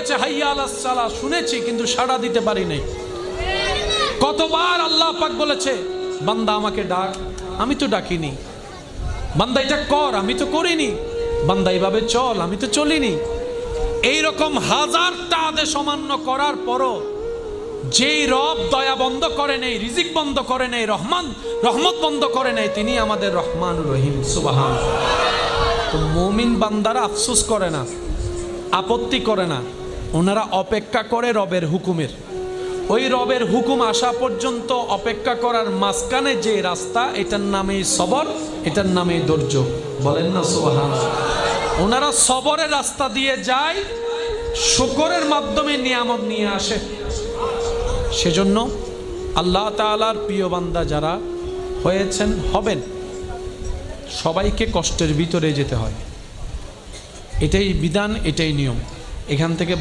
বলেছে হাইয়া আলাস সালাহ, শুনেছি কিন্তু সাড়া দিতে পারি নাই। কতবার আল্লাহ পাক বলেছে বান্দা আমাকে ডাক, আমি তো ডাকিনি। বান্দা এটা কর, আমি তো করিনি। বান্দা এইভাবে চল, আমি তো চলিনি। এইরকম হাজারটা আদেশ অমান্য করার পরও যেই রব দয়া বন্ধ করে নেই, রিজিক বন্ধ করে নেই, রহমত বন্ধ করে নেই, তিনি আমাদের রহমান রহিম। সুবহানাল্লাহ। তো মুমিন বান্দারা আফসোস করে না, আপত্তি করে না, ওনারা অপেক্ষা করে রবের হুকুমের। ওই রবের হুকুম আসা পর্যন্ত অপেক্ষা করার মাঝখানে যে রাস্তা, এটার নামে সবর, এটার নামে ধৈর্য। বলেন না সুবহানাল্লাহ। ওনারা সবরের রাস্তা দিয়ে যায়, শুকরের মাধ্যমে নিয়ামত নিয়ে আসে। সেজন্য আল্লাহ তাআলার প্রিয় বান্দা যারা হয়েছেন, হবেন, সবাইকে কষ্টের ভিতরে যেতে হয়। এটাই বিধান, এটাই নিয়ম। এখান থেকে